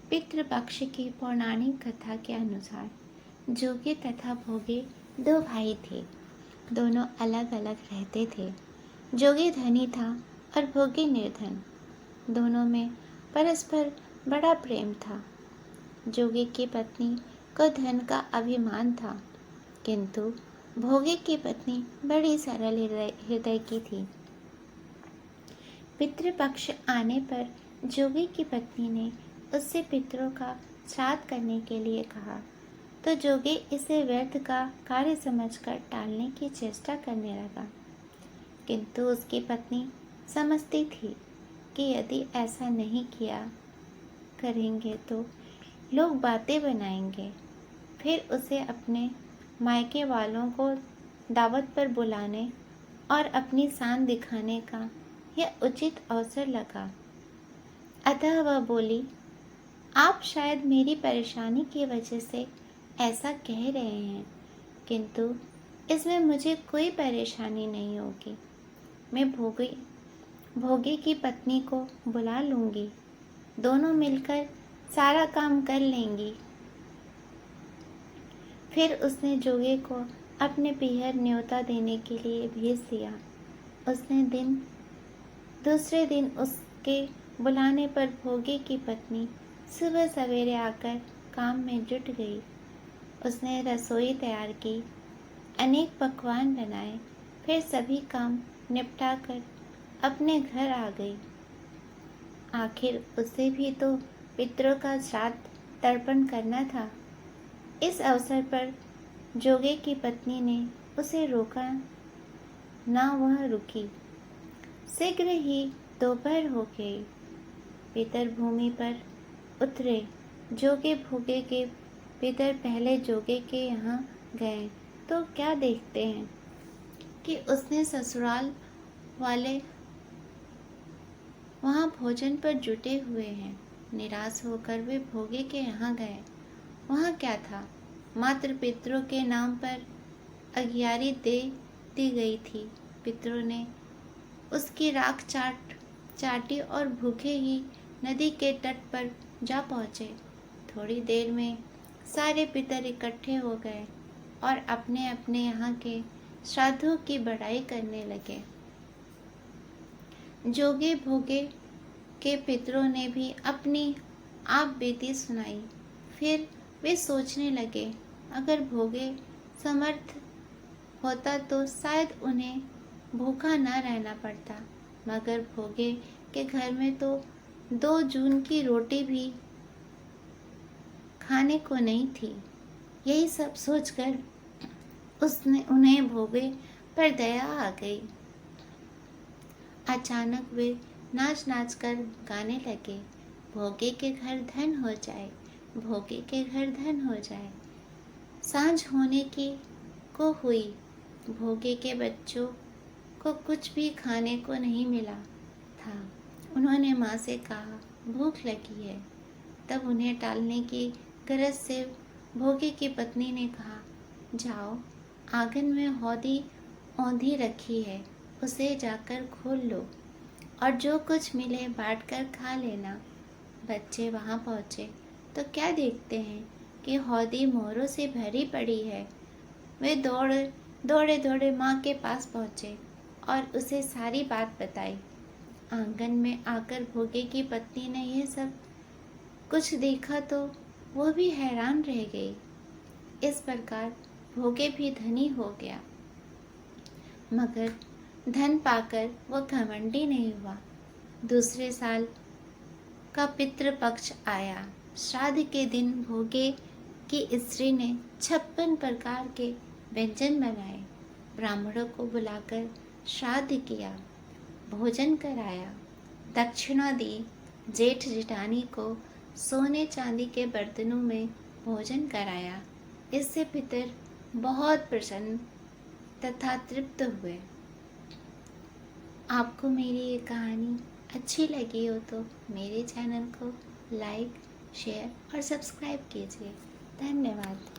पितृपक्ष की पौराणिक कथा के अनुसार जोगी तथा भोगे दो भाई थे। दोनों अलग अलग रहते थे। जोगी धनी था और भोगी निर्धन। दोनों में परस्पर बड़ा प्रेम था। जोगी की पत्नी को धन का अभिमान था, किंतु भोगी की पत्नी बड़ी सरल हृदय की थी। पितृपक्ष आने पर जोगी की पत्नी ने उससे पितरों का श्राद्ध करने के लिए कहा, तो जोगी इसे व्यर्थ का कार्य समझकर टालने की चेष्टा करने लगा। किंतु उसकी पत्नी समझती थी कि यदि ऐसा नहीं किया करेंगे तो लोग बातें बनाएंगे, फिर उसे अपने मायके वालों को दावत पर बुलाने और अपनी शान दिखाने का यह उचित अवसर लगा। अतः वह बोली, आप शायद मेरी परेशानी की वजह से ऐसा कह रहे हैं, किंतु इसमें मुझे कोई परेशानी नहीं होगी। मैं भोगी की पत्नी को बुला लूँगी, दोनों मिलकर सारा काम कर लेंगी। फिर उसने जोगी को अपने पीहर न्योता देने के लिए भेज दिया। दूसरे दिन उसके बुलाने पर भोगी की पत्नी सुबह सवेरे आकर काम में जुट गई। उसने रसोई तैयार की, अनेक पकवान बनाए, फिर सभी काम निपटाकर अपने घर आ गई। आखिर उसे भी तो पितरों का श्राद्ध तर्पण करना था। इस अवसर पर जोगी की पत्नी ने उसे रोका, ना वह रुकी। शीघ्र ही दोपहर हो गई। पितर भूमि पर उतरे। जोगी भोगे के पितर पहले जोगी के यहाँ गए तो क्या देखते हैं कि उसने ससुराल वाले वहाँ भोजन पर जुटे हुए हैं। निराश होकर वे भोगे के यहाँ गए। वहाँ क्या था, मात्र पितरों के नाम पर अगियारी दे दी गई थी। पितरों ने उसकी राख चाटी और भूखे ही नदी के तट पर जा पहुँचे। थोड़ी देर में सारे पितर इकट्ठे हो गए और अपने अपने यहाँ के श्राद्धों की बड़ाई करने लगे। जोगी भोगे के पितरों ने भी अपनी आप बीती सुनाई। फिर वे सोचने लगे, अगर भोगे समर्थ होता तो शायद उन्हें भूखा न रहना पड़ता, मगर भोगे के घर में तो 2 जून की रोटी भी खाने को नहीं थी। यही सब सोचकर उन्हें भोगे पर दया आ गई। अचानक वे नाच नाच कर गाने लगे, भोगे के घर धन हो जाए, भोगे के घर धन हो जाए। सांझ होने को हुई। भोगे के बच्चों को कुछ भी खाने को नहीं मिला था। उन्होंने माँ से कहा, भूख लगी है। तब उन्हें टालने की गरज से भोगे की पत्नी ने कहा, जाओ, आंगन में हौदी औंधी रखी है, उसे जाकर खोल लो और जो कुछ मिले बांटकर खा लेना। बच्चे वहाँ पहुँचे तो क्या देखते हैं कि हौदी मोहरों से भरी पड़ी है। वे दौड़े दौड़े माँ के पास पहुँचे और उसे सारी बात बताई। आंगन में आकर भोगे की पत्नी ने यह सब कुछ देखा तो वह भी हैरान रह गई। इस प्रकार भोगे भी धनी हो गया, मगर धन पाकर वह घमंडी नहीं हुआ। दूसरे साल का पितृपक्ष आया। श्राद्ध के दिन भोगे की स्त्री ने 56 प्रकार के व्यंजन बनाए। ब्राह्मणों को बुलाकर श्राद्ध किया, भोजन कराया, दक्षिणा दी। जेठ जेठानी को सोने चांदी के बर्तनों में भोजन कराया। इससे पितर बहुत प्रसन्न तथा तृप्त हुए। आपको मेरी ये कहानी अच्छी लगी हो तो मेरे चैनल को लाइक, शेयर और सब्सक्राइब कीजिए। धन्यवाद।